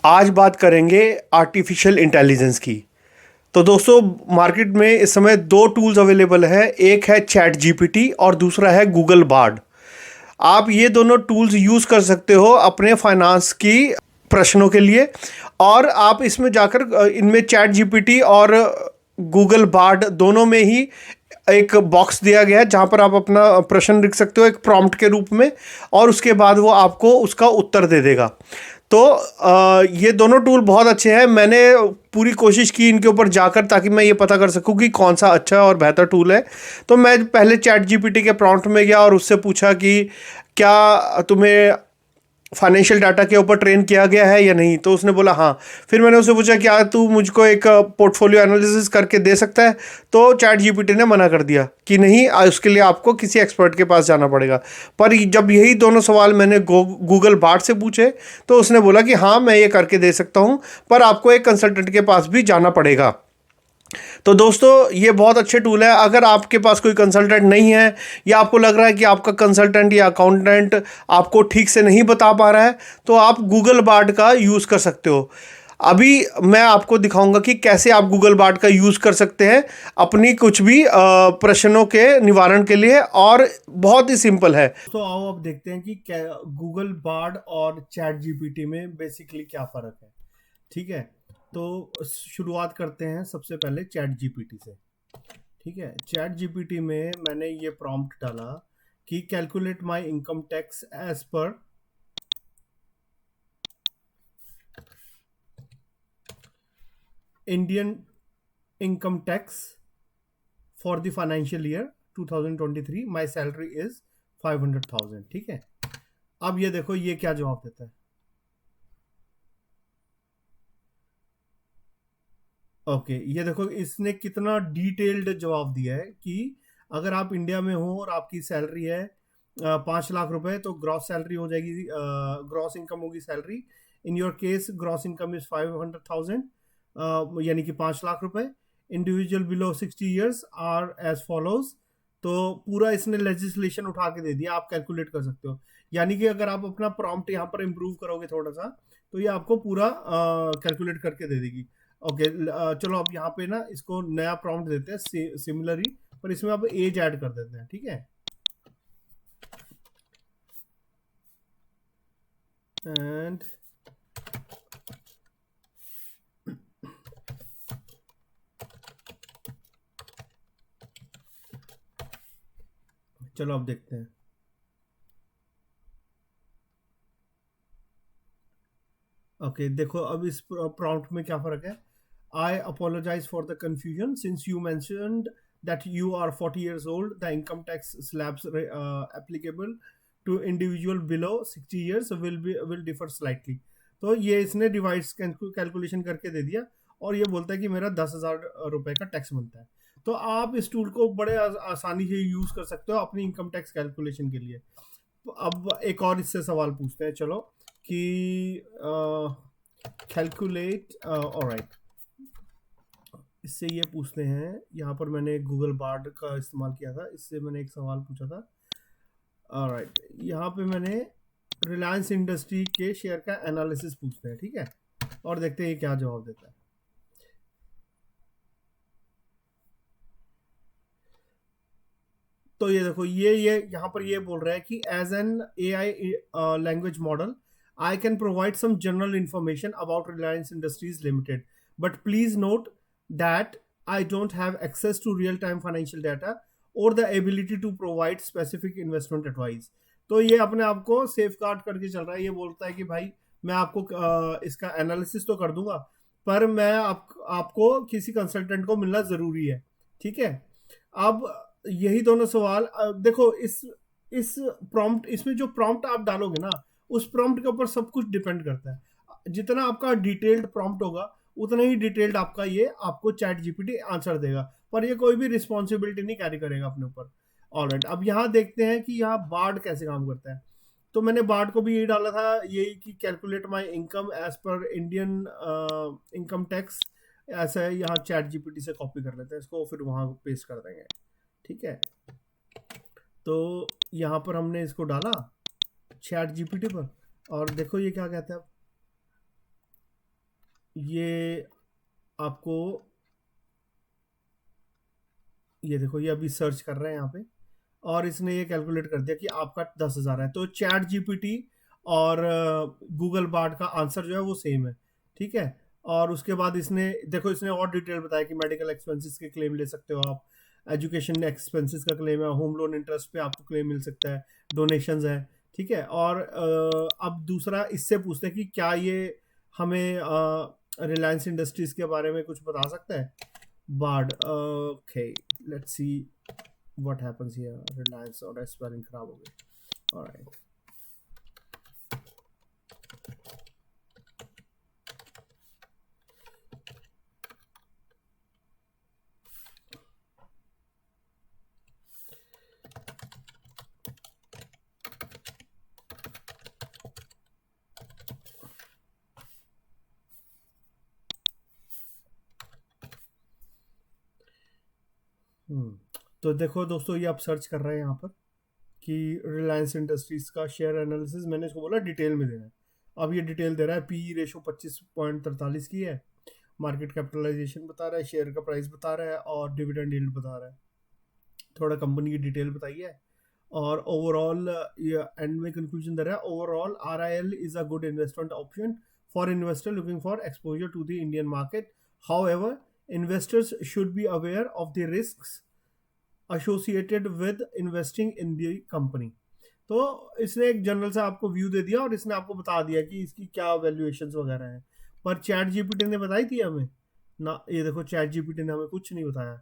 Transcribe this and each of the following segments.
आज बात करेंगे आर्टिफिशियल इंटेलिजेंस की। तो दोस्तों, मार्केट में इस समय दो टूल्स अवेलेबल है। एक है चैट जीपीटी और दूसरा है गूगल बार्ड। आप ये दोनों टूल्स यूज़ कर सकते हो अपने फाइनेंस की प्रश्नों के लिए। और आप इसमें जाकर इनमें चैट जीपीटी और गूगल बार्ड दोनों में ही एक बॉक्स दिया गया है जहाँ पर आप अपना प्रश्न लिख सकते हो एक प्रॉम्प्ट के रूप में, और उसके बाद वो आपको उसका उत्तर दे देगा। तो ये दोनों टूल बहुत अच्छे हैं। मैंने पूरी कोशिश की इनके ऊपर जाकर ताकि मैं ये पता कर सकूं कि कौन सा अच्छा और बेहतर टूल है। तो मैं पहले चैट जीपीटी के प्रॉम्प्ट में गया और उससे पूछा कि क्या तुम्हें फाइनेंशियल डाटा के ऊपर ट्रेन किया गया है या नहीं। तो उसने बोला हाँ। फिर मैंने उससे पूछा क्या तू मुझको एक पोर्टफोलियो एनालिसिस करके दे सकता है। तो चैट जीपीटी ने मना कर दिया कि नहीं, उसके लिए आपको किसी एक्सपर्ट के पास जाना पड़ेगा। पर जब यही दोनों सवाल मैंने गूगल बार्ड से पूछे तो उसने बोला कि हाँ मैं ये करके दे सकता हूँ, पर आपको एक कंसल्टेंट के पास भी जाना पड़ेगा। तो दोस्तों, ये बहुत अच्छे टूल है। अगर आपके पास कोई कंसल्टेंट नहीं है या आपको लग रहा है कि आपका कंसल्टेंट या अकाउंटेंट आपको ठीक से नहीं बता पा रहा है, तो आप गूगल बार्ड का यूज़ कर सकते हो। अभी मैं आपको दिखाऊंगा कि कैसे आप गूगल बार्ड का यूज़ कर सकते हैं अपनी कुछ भी प्रश्नों के निवारण के लिए, और बहुत ही सिंपल है। तो आओ अब देखते हैं कि गूगल बार्ड और चैट जीपीटी में बेसिकली क्या फ़र्क है। ठीक है, तो शुरुआत करते हैं सबसे पहले चैट जीपीटी से। ठीक है, चैट जीपीटी में मैंने ये प्रॉम्प्ट डाला कि calculate my income tax as per Indian income tax for the financial year 2023। My salary is 500,000। ठीक है, अब ये देखो ये क्या जवाब देता है। ओके, ये देखो इसने कितना डिटेल्ड जवाब दिया है कि अगर आप इंडिया में हो और आपकी सैलरी है 5 लाख रुपए, तो ग्रॉस सैलरी हो जाएगी, ग्रॉस इनकम होगी salary. In your case gross income is 500,000, यानी कि 5 लाख रुपए। Individual below 60 years or age follows. तो पूरा इसने लेजिस्लेशन उठा के दे दिया, आप कैलकुलेट कर सकते हो। यानी कि अगर आप अपना प्रॉम्प्ट यहाँ पर इम्प्रूव करोगे थोड़ा सा, तो ये आपको पूरा कैलकुलेट करके दे देगी। ओके, चलो अब यहाँ पे ना इसको नया प्रॉम्प्ट देते हैं सिमिलर ही, पर इसमें अब एज ऐड कर देते हैं। ठीक है, एंड चलो अब देखते हैं। ओके, देखो अब इस प्रॉम्प्ट में क्या फर्क है। I apologize for the confusion since you mentioned that you are 40 years old. The income tax slabs applicable to individual below 60 years will differ slightly. तो ये इसने डिवाइस कैलकुलेशन करके दे दिया और ये बोलता है कि मेरा 10,000 रुपए का टैक्स बनता है। तो आप इस टूल को बड़े आसानी से यूज कर सकते हो अपनी इनकम टैक्स कैलकुलेशन के लिए। तो अब एक और इससे सवाल पूछते हैं, चलो कि कैलकुलेट, ऑलराइट, इससे ये पूछते हैं। यहाँ पर मैंने गूगल बार्ड का इस्तेमाल किया था, इससे मैंने एक सवाल पूछा था। ऑलराइट, यहाँ पे मैंने रिलायंस इंडस्ट्री के शेयर का एनालिसिस पूछते हैं। ठीक है, और देखते हैं ये क्या जवाब देता है। तो ये देखो ये यहाँ पर ये बोल रहा है कि as an AI language model I can provide some general information about Reliance Industries Limited, but please note that I don't have access to real-time financial data or the ability to provide specific investment advice. तो ये अपने आप को safe guard करके चल रहा है। ये बोलता है कि भाई मैं आपको इसका एनालिसिस तो कर दूंगा, पर मैं आपको किसी कंसल्टेंट को मिलना जरूरी है। ठीक है, अब यही दोनों सवाल देखो इस प्रॉम्प्ट, इसमें जो प्रॉम्प्ट आप डालोगे ना, उस प्रॉम्प्ट के ऊपर सब कुछ डिपेंड करता है। जितना आपका डिटेल्ड प्रॉम्प्ट होगा उतना ही डिटेल्ड आपका ये आपको चैट जीपीटी आंसर देगा, पर ये कोई भी रिस्पॉन्सिबिलिटी नहीं कैरी करेगा अपने ऊपर। ऑलराइट, अब यहाँ देखते हैं कि यहाँ बार्ड कैसे काम करता है। तो मैंने बार्ड को भी यही डाला था, यही कि calculate my income as per Indian income tax. ऐसा है, यहाँ चैट जीपीटी से कॉपी कर लेते हैं इसको, फिर वहाँ पेस्ट कर देंगे। ठीक है, तो यहाँ पर हमने इसको डाला चैट जीपीटी पर, और देखो ये क्या कहता है। ये आपको, ये देखो ये अभी सर्च कर रहे हैं यहाँ पे, और इसने ये कैलकुलेट कर दिया कि आपका 10,000 है। तो चैट जीपीटी और गूगल बार्ड का आंसर जो है वो सेम है, ठीक है। और उसके बाद इसने देखो, इसने और डिटेल बताया कि मेडिकल एक्सपेंसेस के क्लेम ले सकते हो आप, एजुकेशन एक्सपेंसेस का क्लेम है, होम लोन इंटरेस्ट पे आपको क्लेम मिल सकता है, डोनेशंस है, ठीक है। और अब दूसरा इससे पूछते हैं कि क्या ये हमें रिलायंस इंडस्ट्रीज के बारे में कुछ बता सकता है, Bard. Okay, let's see what happens here. Reliance और स्पेलिंग खराब हो गई। Alright. तो देखो दोस्तों, ये आप सर्च कर रहे हैं यहाँ पर कि रिलायंस इंडस्ट्रीज का शेयर एनालिसिस, मैंने इसको बोला डिटेल में देना है। अब ये डिटेल दे रहा है, पी रेशो 25.43 की है, मार्केट कैपिटलाइजेशन बता रहा है, शेयर का प्राइस बता रहा है, और डिविडेंड यील्ड बता रहा है, थोड़ा कंपनी की डिटेल बताई है। और ओवरऑल एंड में कंक्लूजन दे रहा है, overall RIL is a good investment option for investor looking for exposure to the Indian market. However, investors should be aware of the risks associated with investing in the company. तो इसने एक general से आपको view दे दिया और इसने आपको बता दिया कि इसकी क्या वैल्यूएशंस वगैरह हैं। पर चैट जीपीटी ने बताई थी हमें ना, ये देखो चैट जीपीटी ने हमें कुछ नहीं बताया।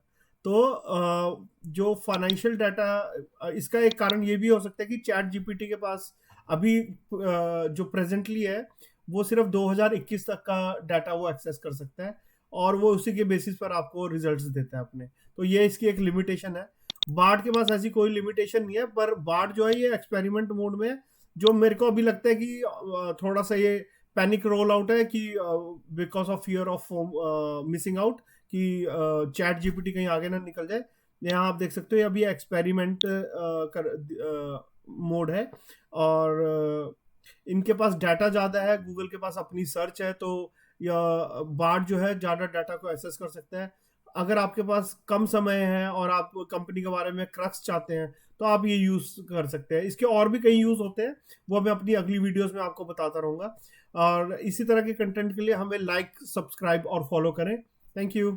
तो जो फाइनेंशियल डाटा, इसका एक कारण ये भी हो सकता है कि चैट जीपीटी के पास अभी जो प्रेजेंटली है वो सिर्फ 2021 तक का डाटा वो एक्सेस कर सकता है, और वो उसी के बेसिस पर आपको रिजल्ट्स देता है अपने। तो ये इसकी एक लिमिटेशन है। बार्ड के पास ऐसी कोई लिमिटेशन नहीं है, पर बार्ड जो है ये एक्सपेरिमेंट मोड में है, जो मेरे को अभी लगता है कि थोड़ा सा ये पैनिक रोल आउट है कि because of fear of missing out, कि चैट जीपीटी कहीं आगे ना निकल जाए। यहाँ आप देख सकते हो अभी एक्सपेरिमेंट मोड है, और इनके पास डाटा ज़्यादा है, गूगल के पास अपनी सर्च है, तो या बार्ड जो है ज़्यादा डाटा को एक्सेस कर सकता है। अगर आपके पास कम समय है और आप कंपनी के बारे में क्रक्स चाहते हैं तो आप ये यूज़ कर सकते हैं। इसके और भी कई यूज़ होते हैं, वो मैं अपनी अगली वीडियोस में आपको बताता रहूँगा। और इसी तरह के कंटेंट के लिए हमें लाइक, सब्सक्राइब और फॉलो करें। Thank you.